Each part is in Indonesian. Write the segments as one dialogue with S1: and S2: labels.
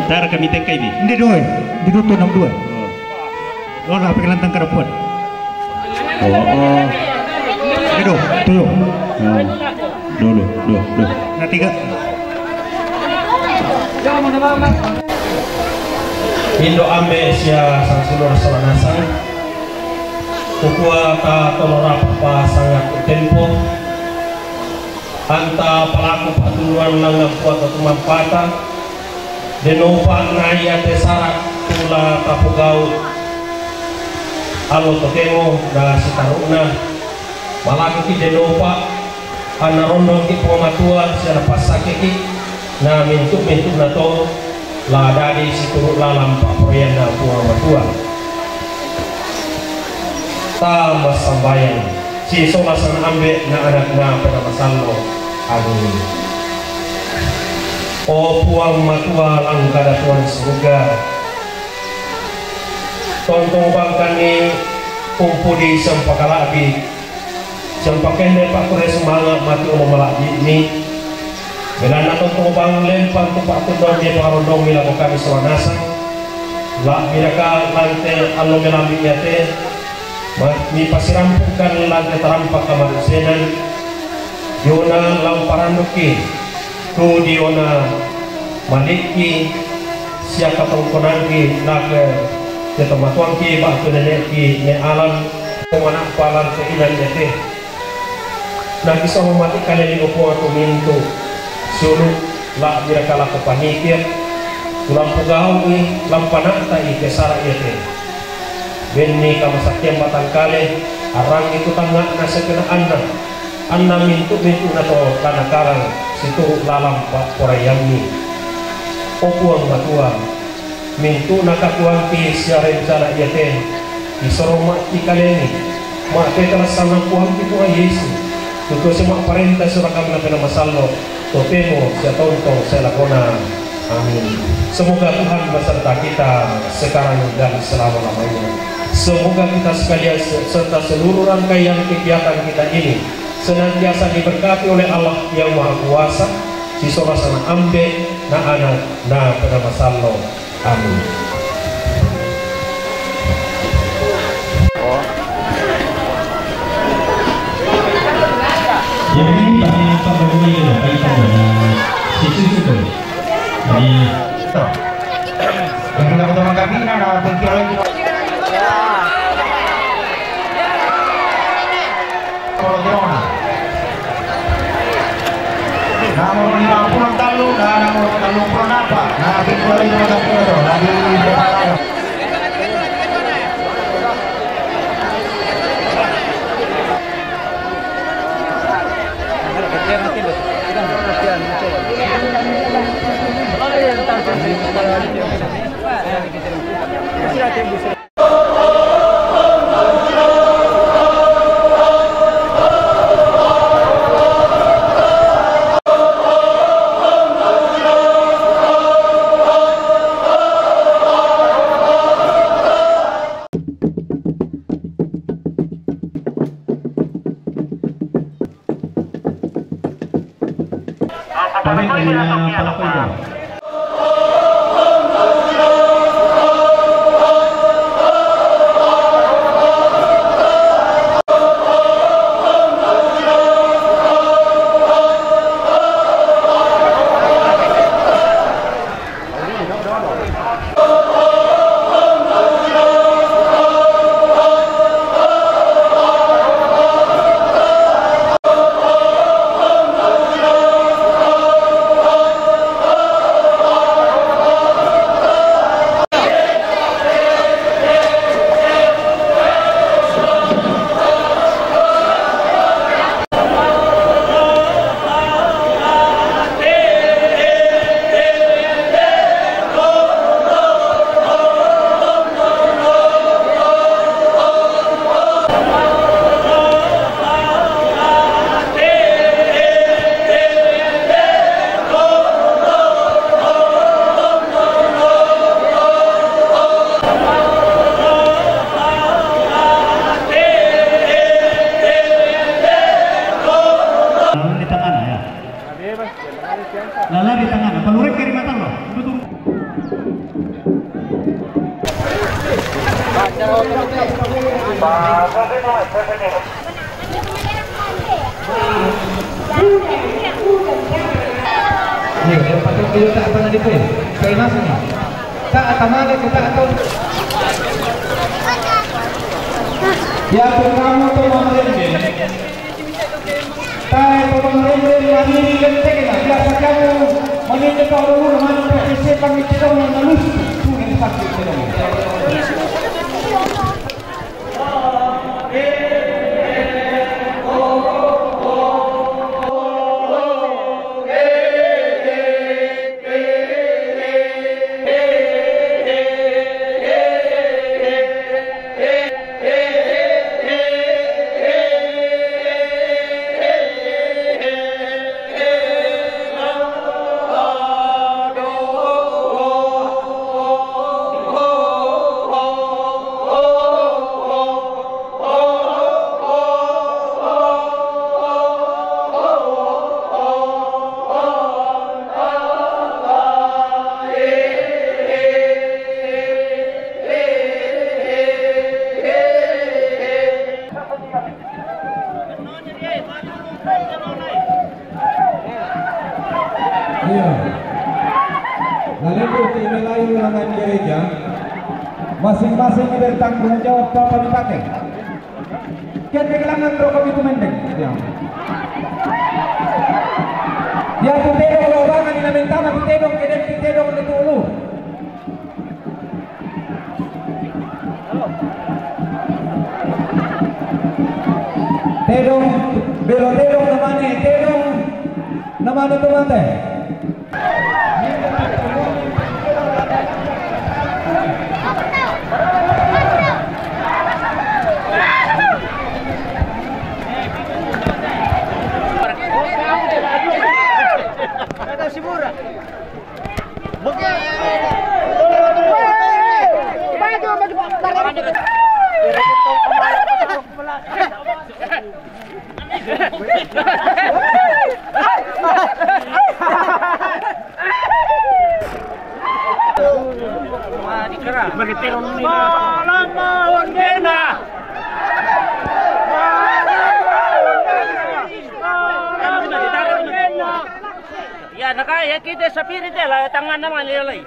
S1: Dar kami tengkai ni.
S2: Hindi doy, dituto ng dua. Lo na pagkalantang karapot.
S1: Oh.
S2: Ito, tuyo.
S1: Dulu.
S2: Na tiga.
S3: Indo ambe sia sang sulur sawanasa. Kukua ta tolora papa sangat tempo. Anta pelaku patuluan langgam kuat atau mampata. Denova naya tesara tula tapugau. Alo tokengo da sitaruna. Malaku ki denova ana rondo ki pematua sia pasake ki na mintuk na to la dari siturut lalam pak proyana puang matua tambah sambayan si solasan ambe na anak na pada masallo agung o puang matua langkada tuan surga tontong bangkani kumpudi sampakalabi sampakende pak kure semangat mati umalaki ini Bila nak untuk bang lempang tempat tundong dia parondong bila kami sewanasa, lah bila ka lante allo melambi yate, mi pasirampukan lante terampak kamanusianan, yona lamparan nuki, tu diona maliki, siapa tongkonanki nak ke tempat tuangki, bah tu nenekki ne alam, kemana palan keinan yate, nak bisa memati kalian di opo atau mintu. Suruh lah mereka laku panikir tulang pugawi lampanata ikesara yete benni kama sakyan batang kale arang itu tangga nasa kena anna mintu nato kana karang situ lalam porayamni opuang matua mintu nakatuang ti siya rencana yete isorong mati kaleni mati kalasana puang ti puang Yesus tuto si mak parenta surakam na pinamasallo topemo saya tontong saya lakona amin. Semoga Tuhan beserta kita sekarang dan selama-lamanya. Semoga kita sekalian serta seluruh rangkaian kegiatan kita ini senantiasa diberkati oleh Allah yang Maha Kuasa si sorasana ambe na anak na pada masallo amin.
S1: Jadi ini Pak Bagi kaitan dengan situ itu. Jadi
S2: Yang kita ketemu kami na pagkiroy ko. Corona. Namun 50 talong na namun talong po na pa. Na pagkiroy ko na po ito. Lagi preparado.
S1: Tapi dengan pelaku itu. Lala di tangan, pelurek kiri mata lo. Betul.
S2: Iya, patut kita tak pernah dipilih. Saya masuk ni. Tak tamane kita atau. Ya kamu tu memerintah. Tahu pemerintah yang ini kenteknya. Biasa kamu meninjau kalau dulu mana PSC kami tidak mengalus. Tu yang sakit sedang.
S4: Iya. Lalu itu nilai ulangan gereja masing-masing bertanggung jawab apa dipakai. Kian kegelangan rokok itu mendek. Ya tu tedong orang yang minta mati tedong kedek tedong itu ulu. Tedong belo tedong namanya tedong namanya tu mate.
S5: Ya, nakaya kita sa pirit lah, tangan naman nilay.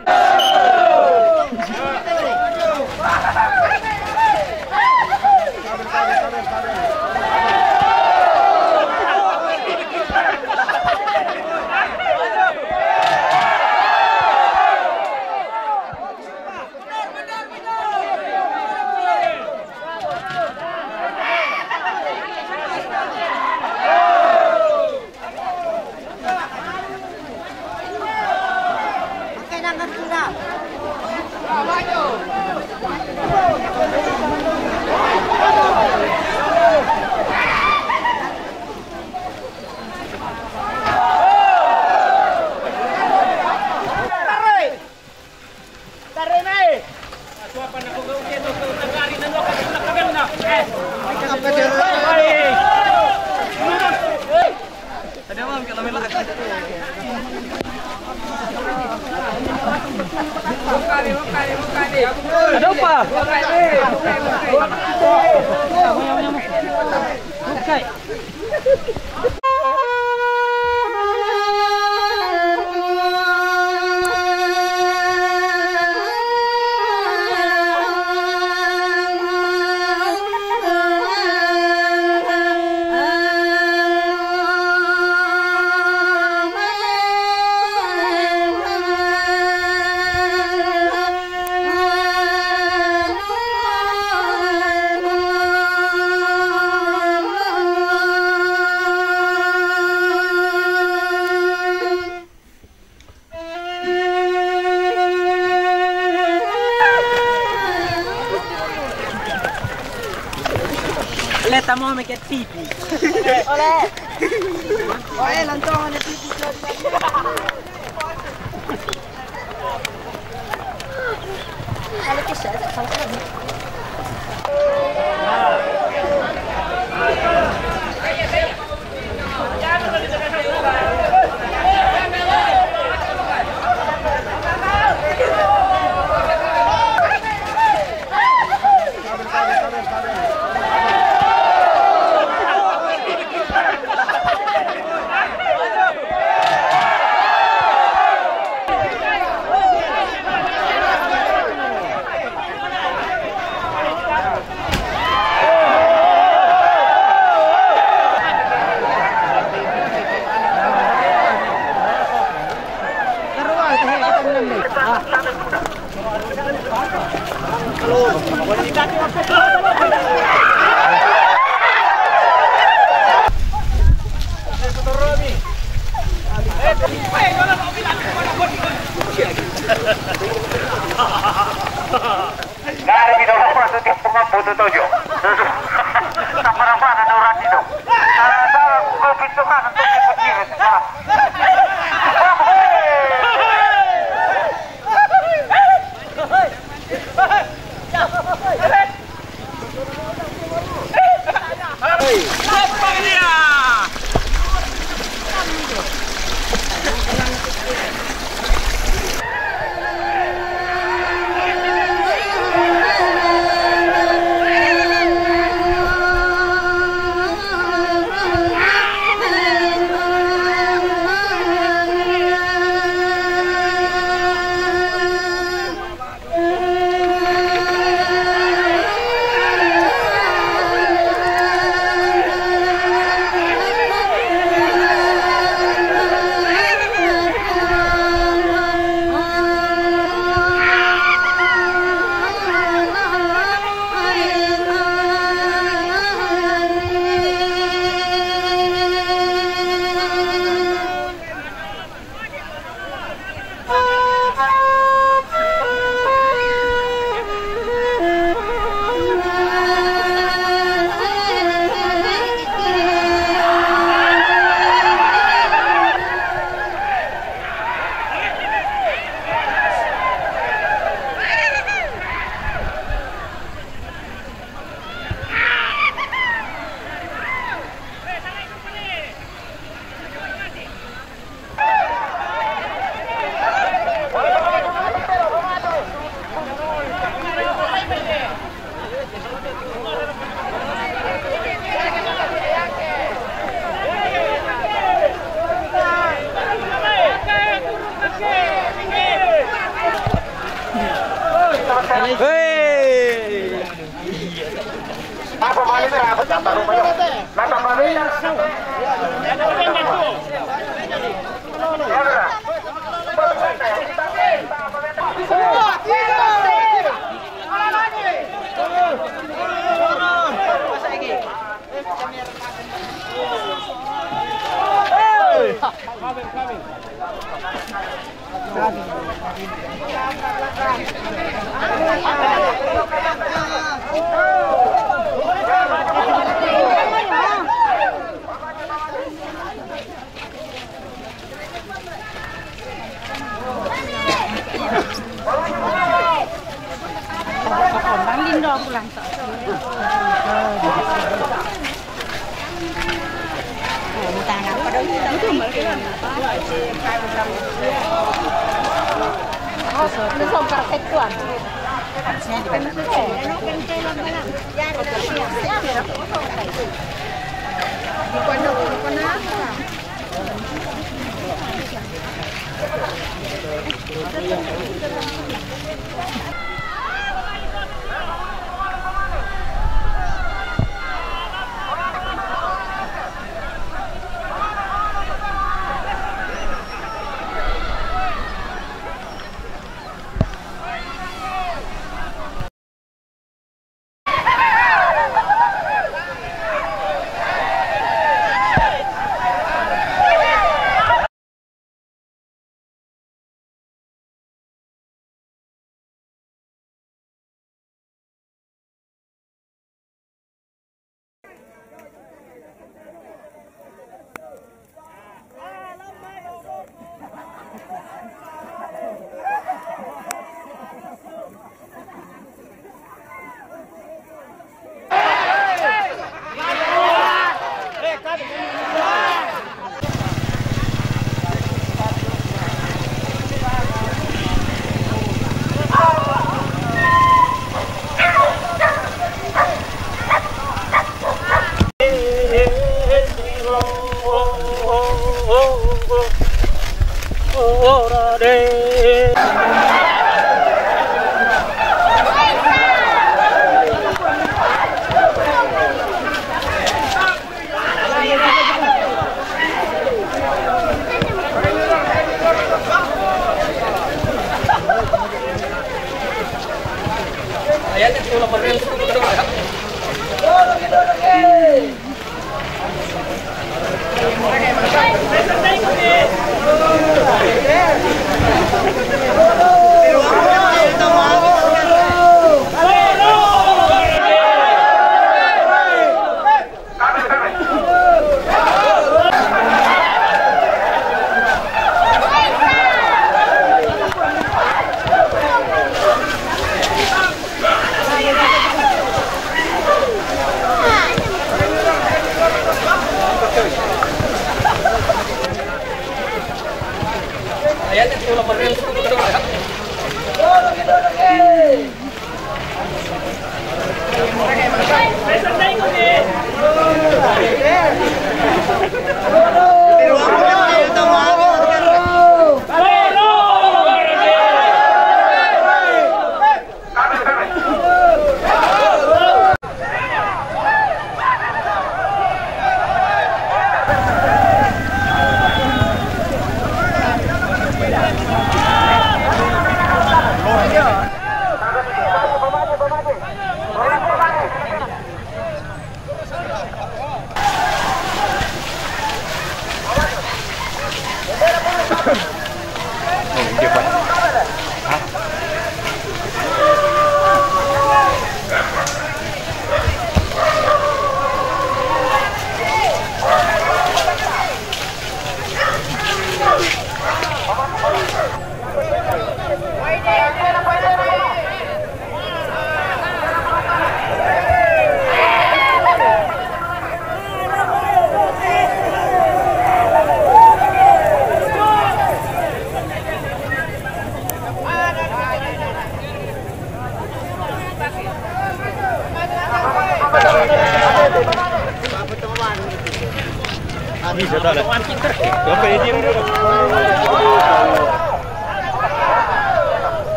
S5: Ada apa? Bukai. Leta mo may ket pipi. Ole. Oe, lantong na pipi ko. Kalau kisah salah.
S2: Dari bidang positif pengampunan tujuh. Sama-sama ada orang itu. Ada kebitukan untuk ikut-ikut.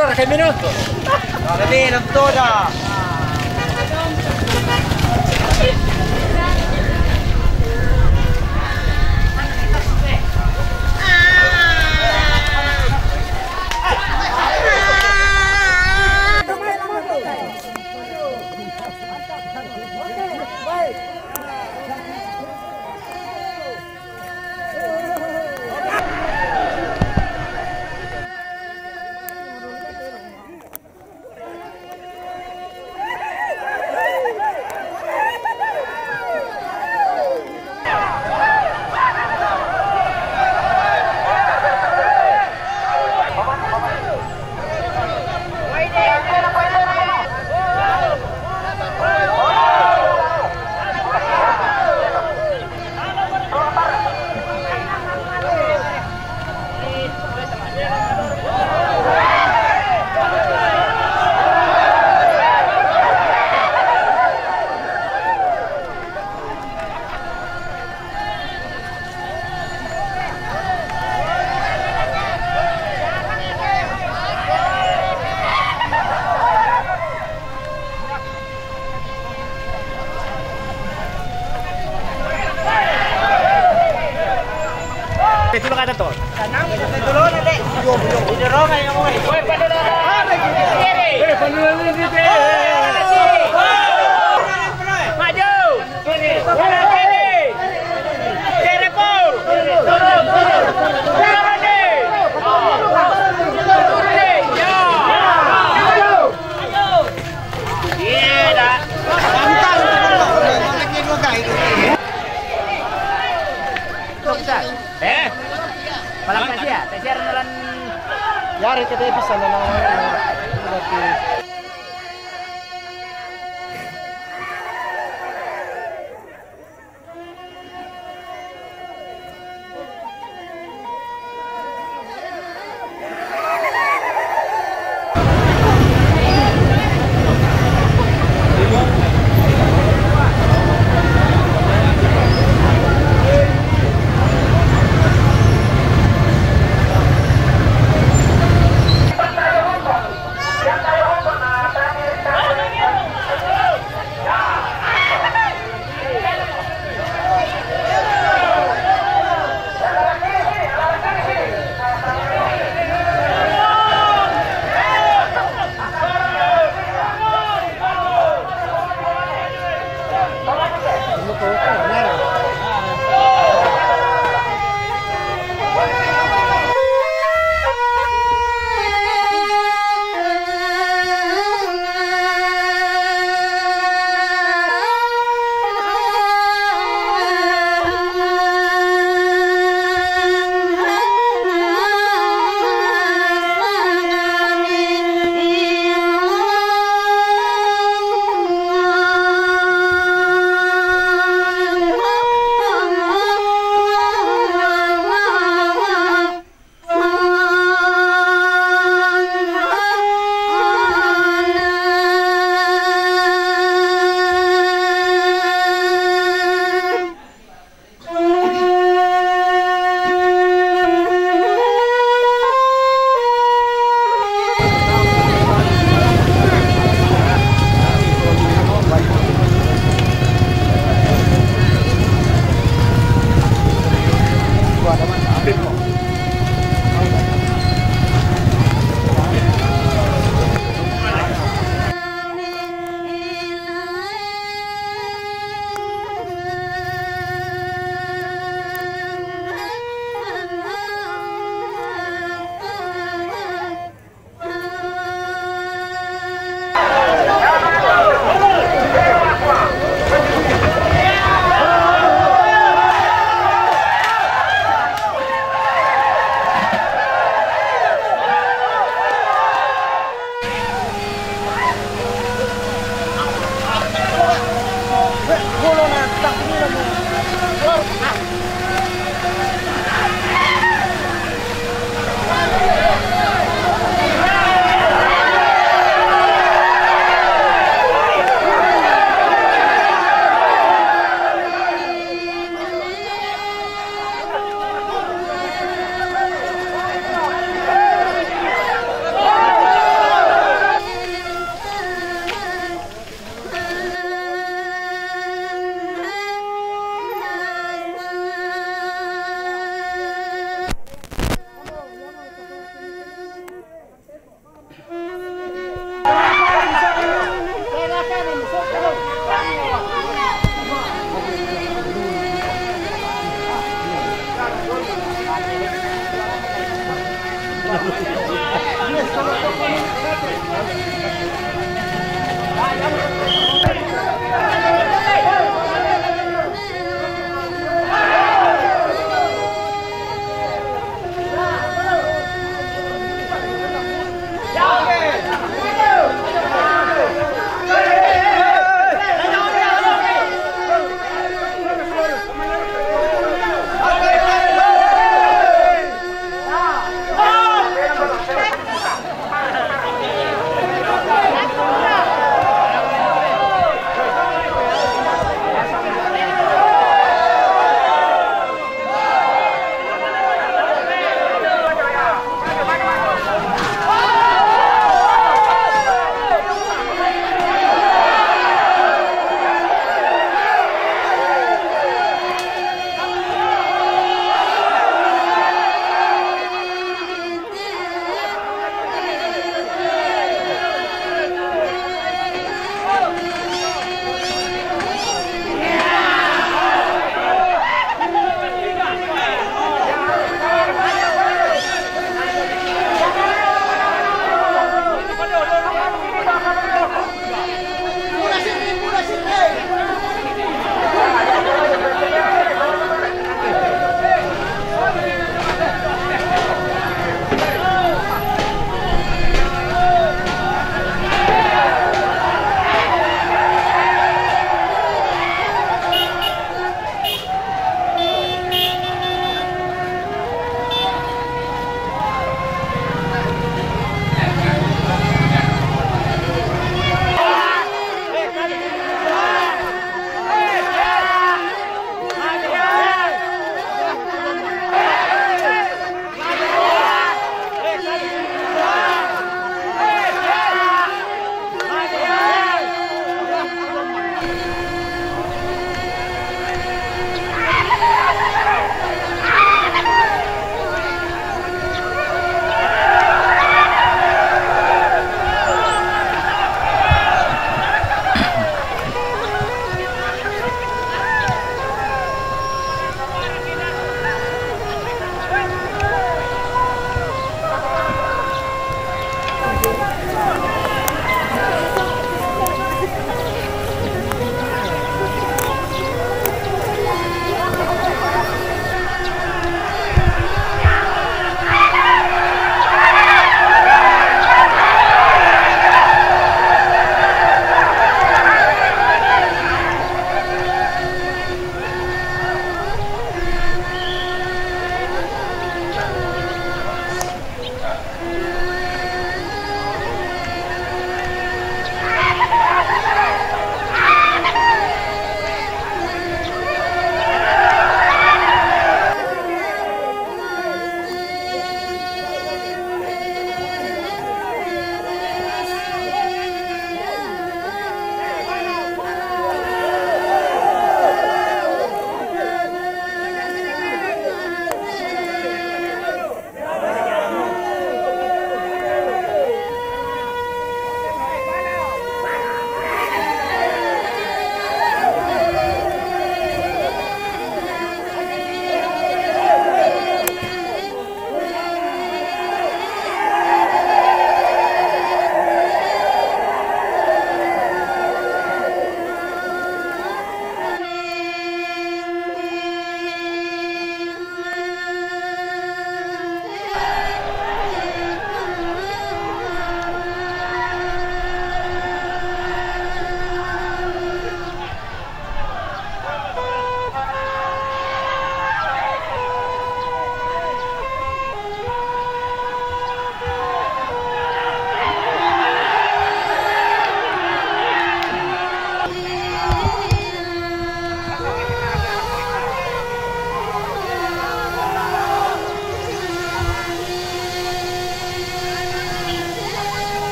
S4: Allora che minuto?
S5: No, le viene un toda!
S4: Dito ka na to.
S5: Tulo na de! Idoro kayo mo eh! Uy, panulala! Panulala dito! Maju! Kanan kiri! Kiri pul! Turun! Turun ni! Turun ni! Ya! Maju! Iya dah! Mantap! Makin dua kali. Malang Tasya, Tasya renalan
S4: Yari kita bisa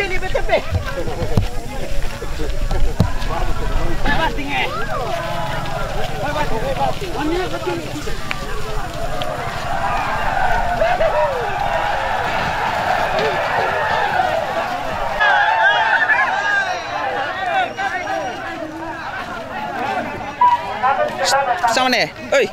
S5: Sini BTP.
S6: Sama nih, oi.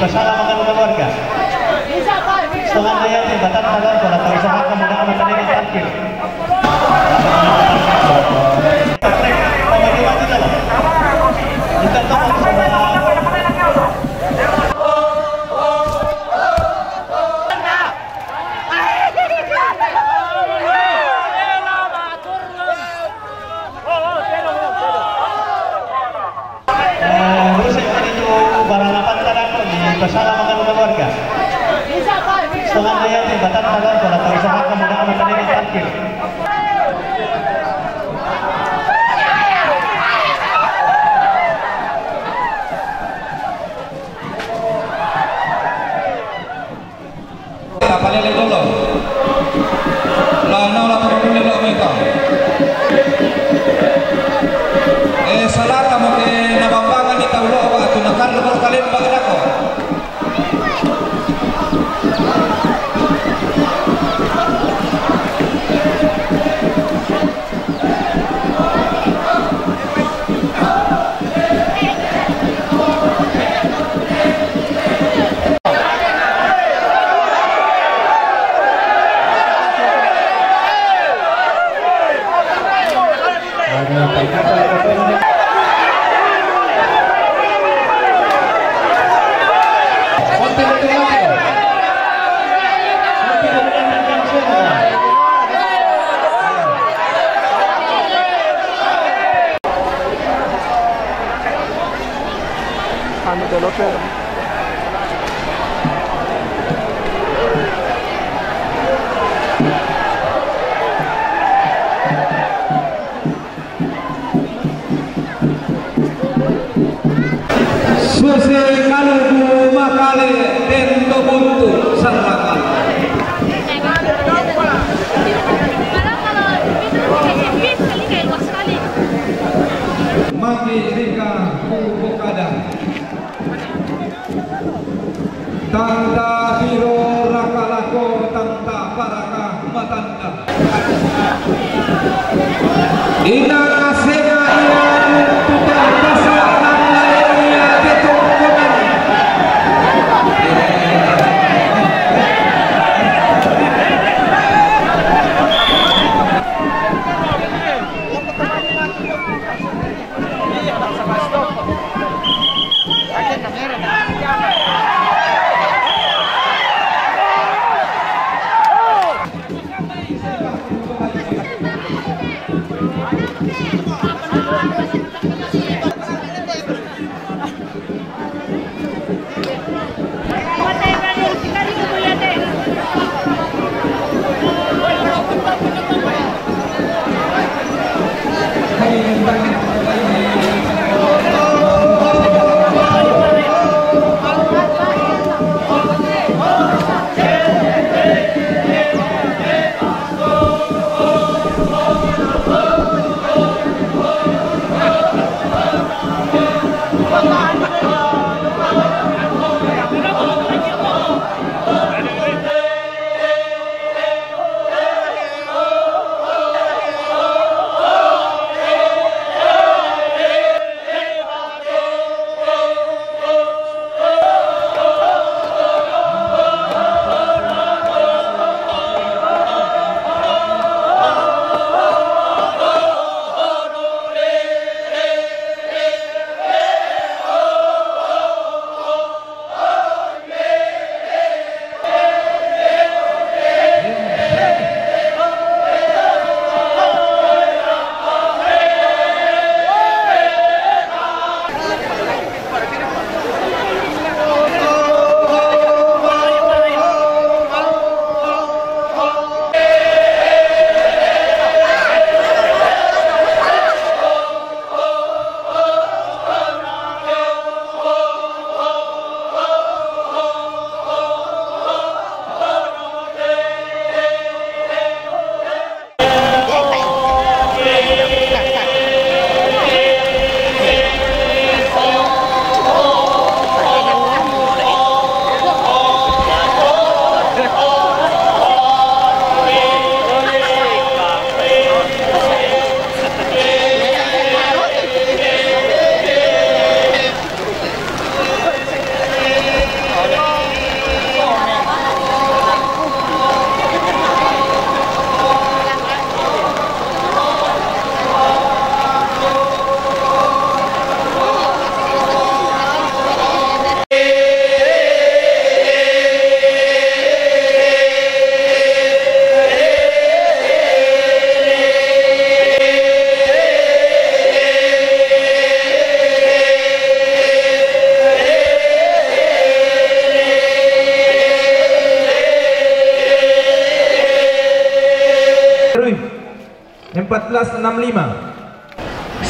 S1: Bersama makan keluarga. Setengah daya jembatan tagar para usaha kemudahan
S4: Susi kaluku makale tento buntu serangan. Maki rika kubukada tanda hiro rakalako tanda paraka matanda ina asena ina tuta pasa nanglaia ketongkonan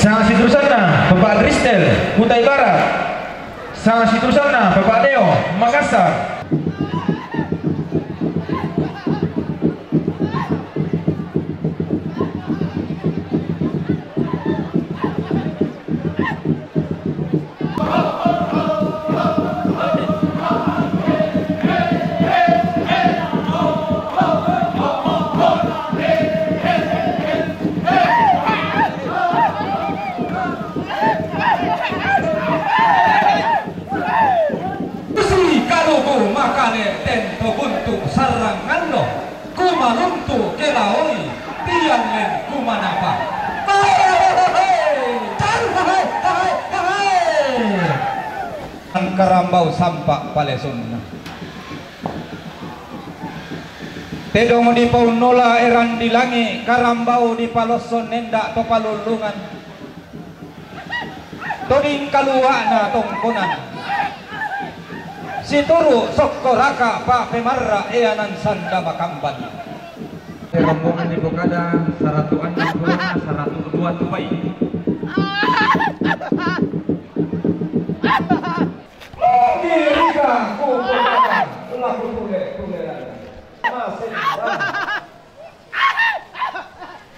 S7: Sang Sitrusana Bapak Tristel Kutai Barat, Sang Sitrusana Bapak Deo Makassar.
S4: Makane tento buntu sarangan lo kumanuntu kelaoi tiang len kumanapa karambau sampak palesunna tedong di paunola eran dilangi karambau di paloson nendak to palulungan toding kaluana tongkonan Situru Sokoraka Pa Pemarra Eanan Sanda Makamban.
S7: Rombongan di Bokada 106 Corona 102 Tupai.
S4: Kirika Kupokada laku tule-tuleran.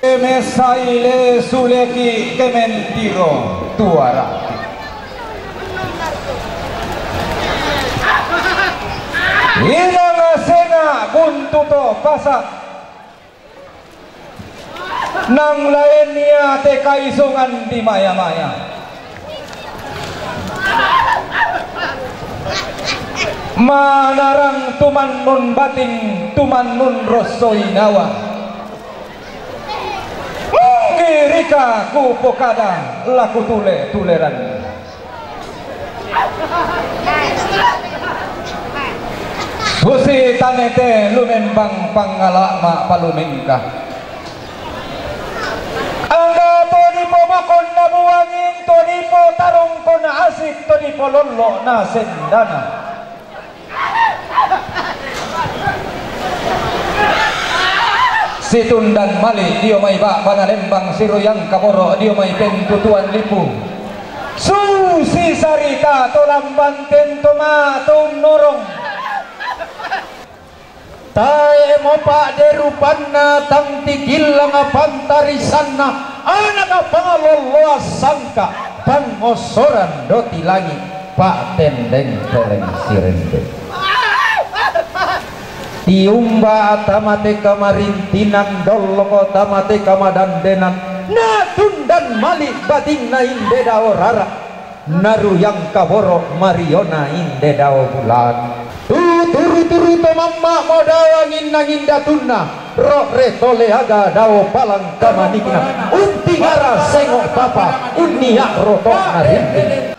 S4: Mesaile Suleki Kementiro Tuara. Inang sena buntuto pasak nang lainnya te kaisungan di maya-maya. Manarang tuman nun bating tuman nun rosoinawa. Kirika Kupokada laku tule-tuleran. Husi tanete lumembang pangalak mak palumingkah. Angga tonipo makon na buwangin, tonipo tarong ko na asik, tonipo lolo na sendana. Situndan mali dio may ba banalembang siruyang kaboro dio may pentutuan lipu. Susi sarita tolamban tentomatum norong. Tae mopa derupanna tang tigil nga pantarisanna anak pangaloloa sangka pangosoran doti langit pak tendeng tereng sirende tiumba atamate kamarintinan dolongo tamate kamadandenan natundan malik bating na inde dao rara naru yang kaboro mariona inde dao bulan turu mamma modawangin nangin datuna roh retole aga dao palang kamanikna unti ngara sengok papa uniak rotok narindi.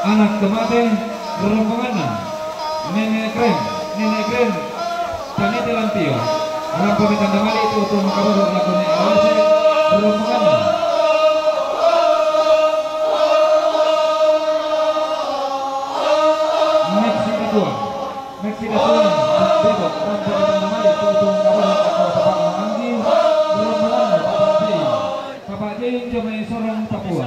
S8: Anak kemate rombongan nenek keren tani telantio alam pemitan damali itu untuk mengkabar lakunya awasi rombongan Meksika Tua bebas alam pemitan damali itu untuk mengkabar lakunya Anggi rombongan Bapak Jeng Jomai Sorong Papua.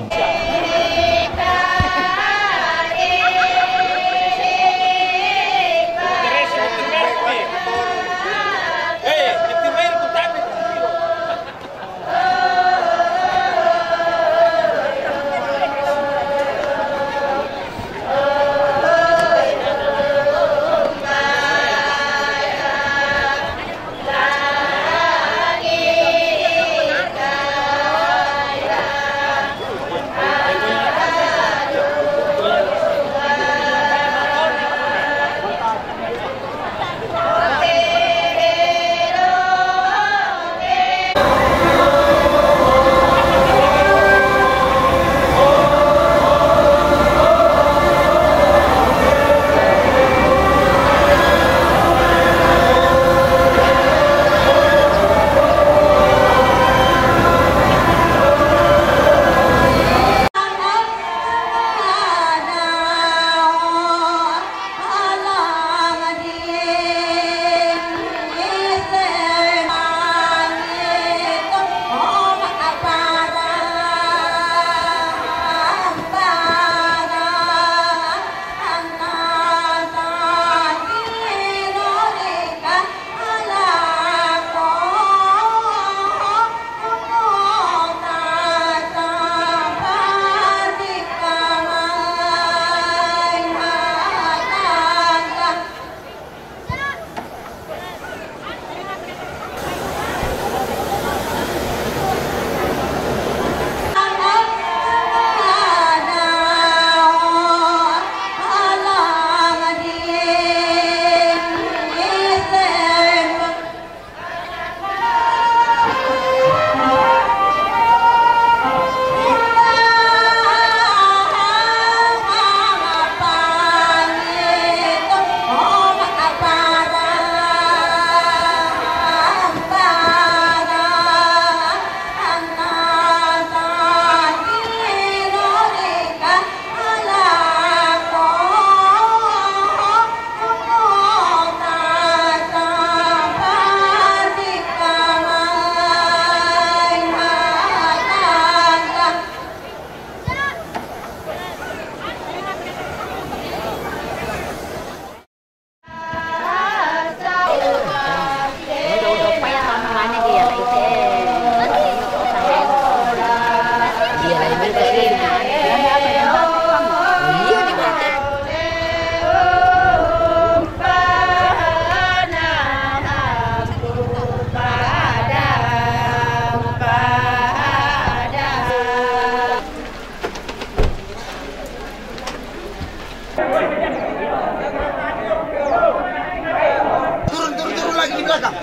S9: Turun lagi di belakang.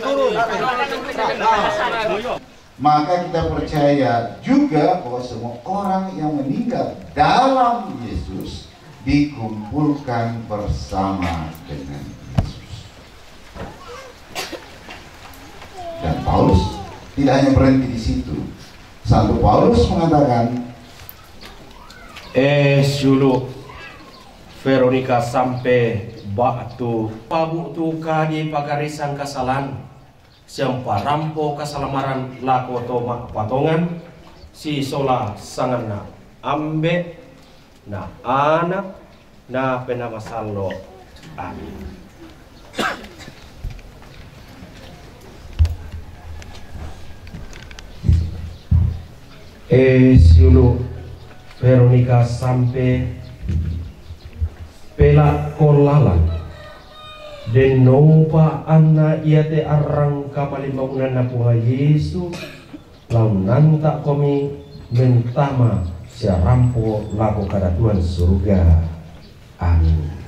S9: Turun.
S10: Maka kita percaya juga bahwa semua orang yang meninggal dalam Yesus dikumpulkan bersama dengan Yesus. Dan Paulus tidak hanya berhenti di situ. Santo Paulus mengatakan,
S3: Sulu Veronica sampai batu pabuk tu kadi pagarisan kasalan siampa rampo kasalamaran lako tomak patongan si sola sangana ambe na anak na penamasalo amin. Sulu Veronica sampai pelak kolalan den nopa anna iate arang kapalimagunan na puha Yesus laun nanta komi mentama sia rampo lako kadatuan surga amin.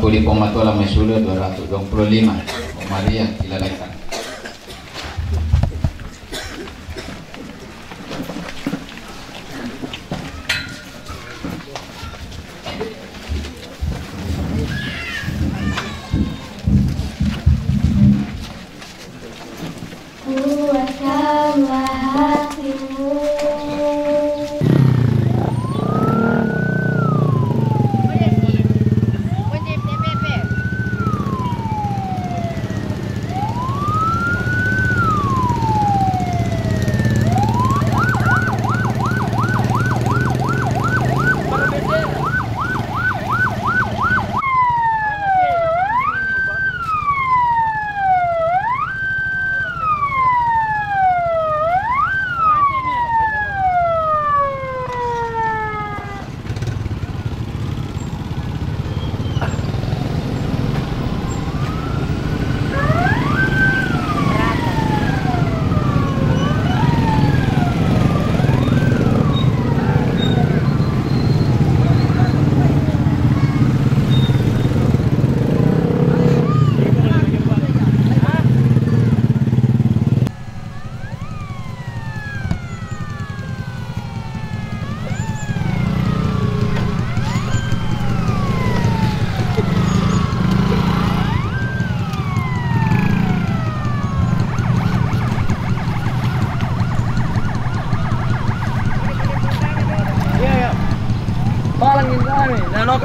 S11: Puli Pomatola Mesula 225 Maria Kilalakan.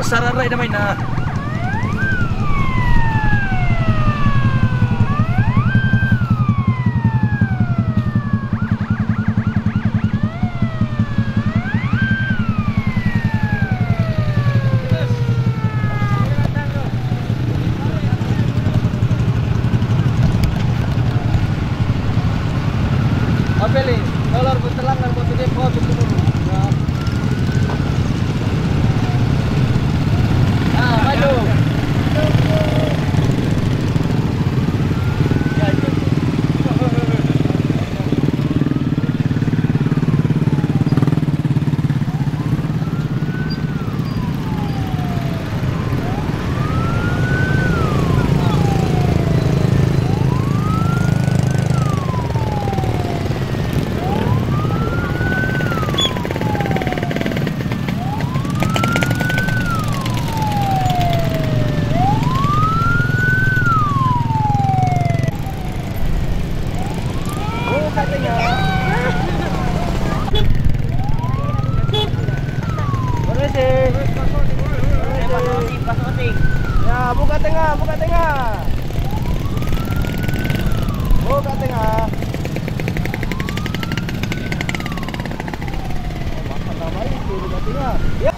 S6: Sararay naman na.
S5: Apeli, dollar betelang dan betul-betul kau betul-betul.
S2: buka tengah. Buka tengah. Makan nama itu buka tengah. Ya.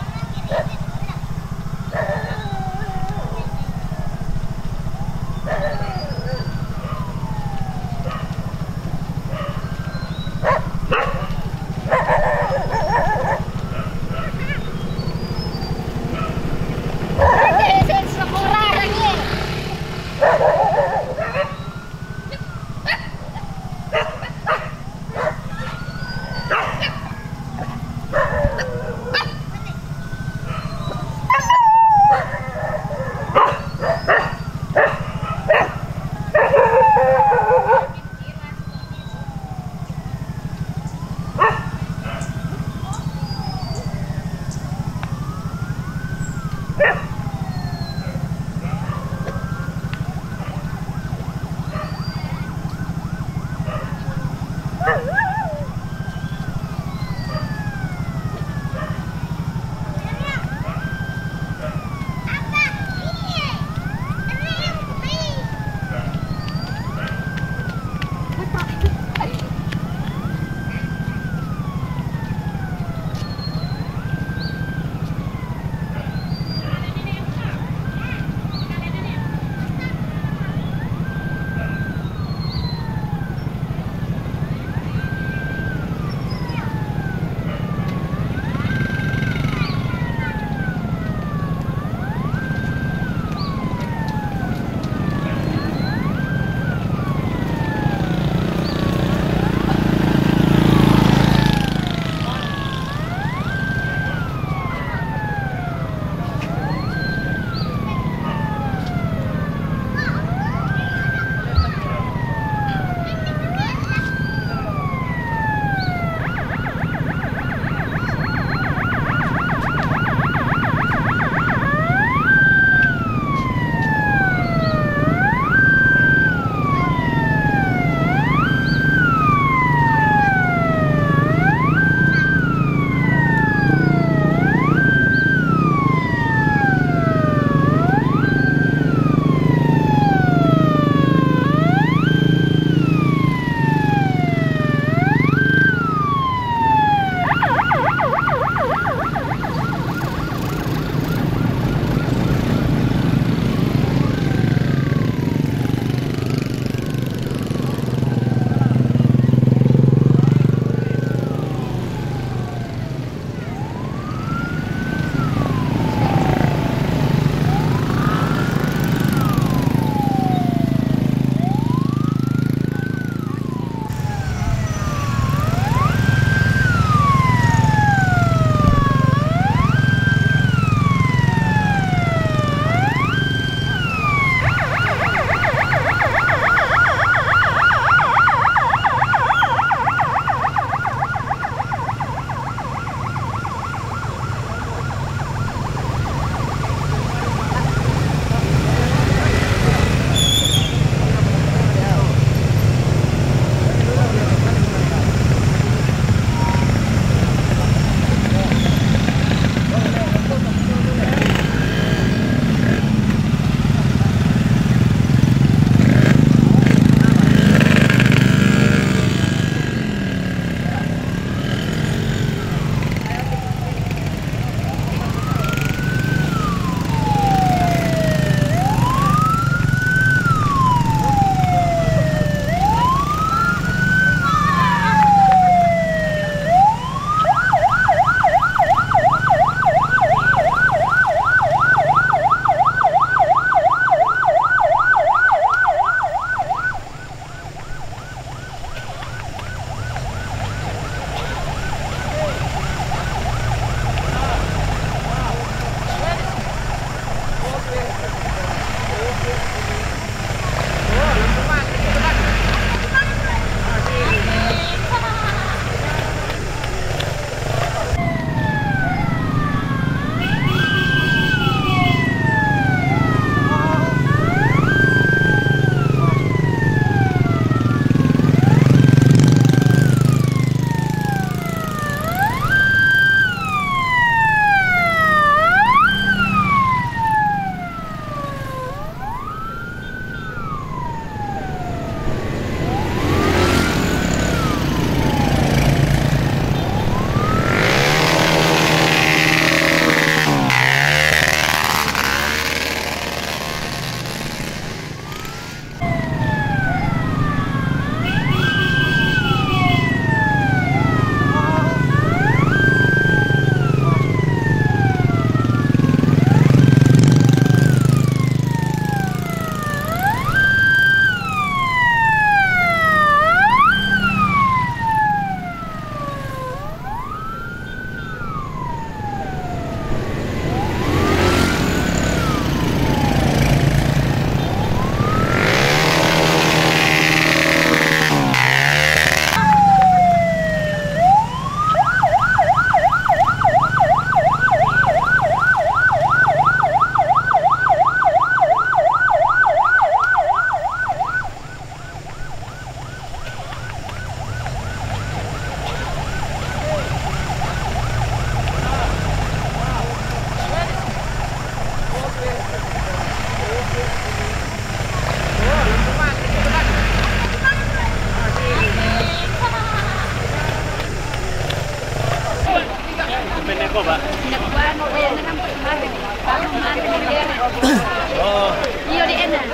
S12: Iyo di enak.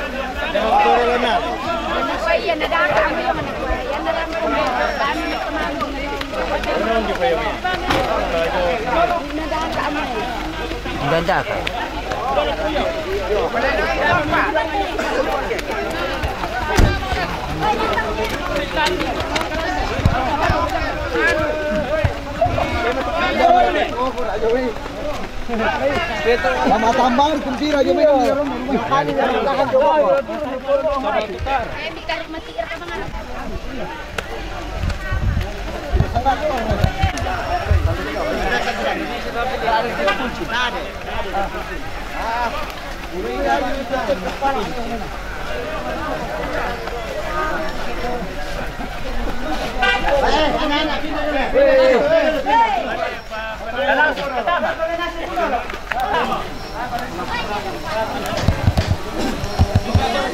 S12: Apa iya nada kami yang mana kue? Yang nada kami kemana? Nada kami.
S5: Ganda ka.
S9: Lama tambang kumpira aja men.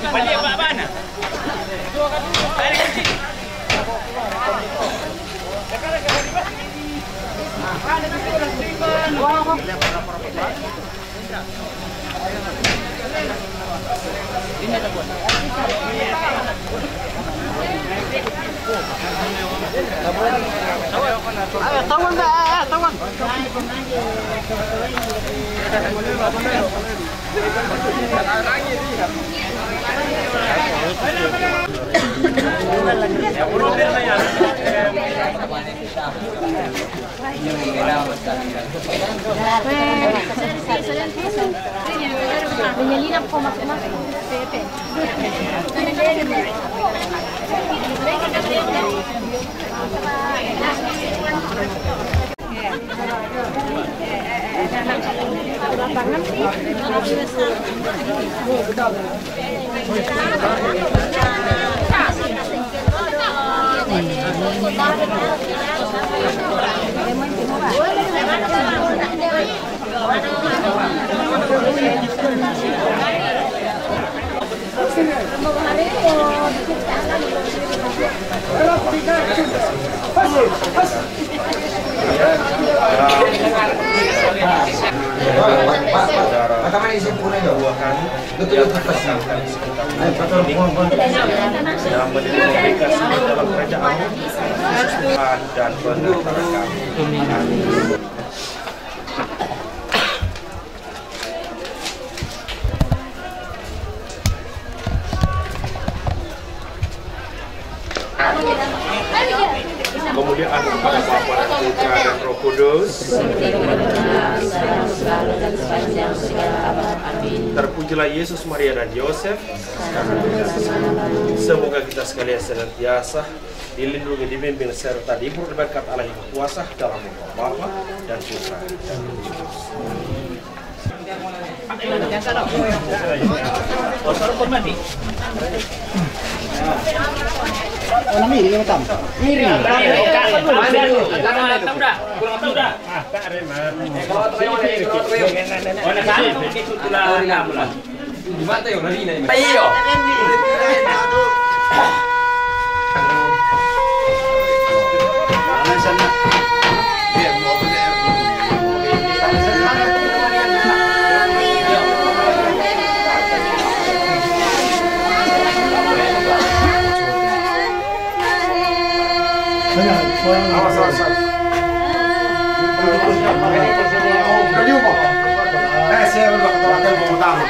S13: Balik apa mana?
S9: Tawan ba? Tawan.
S12: Menyelidap kau masuk-masuk. Pepe. Lapangan sih.
S3: Dalam mendedikasi dalam kerajaan Tuhan dan benar kami. Kemuliaan kepada Bapa dan Putra dan Roh Kudus. Terpujilah Yesus, Maria dan Yosef. Semoga kita sekalian senantiasa dilindungi, dibimbing serta diberi berkat Allah yang kuasa dalam nama Bapa dan Putra dan Roh Kudus.
S9: Oh, miring yang hitam. Miring.
S3: Awas. Saya udah ketolak mau tamu.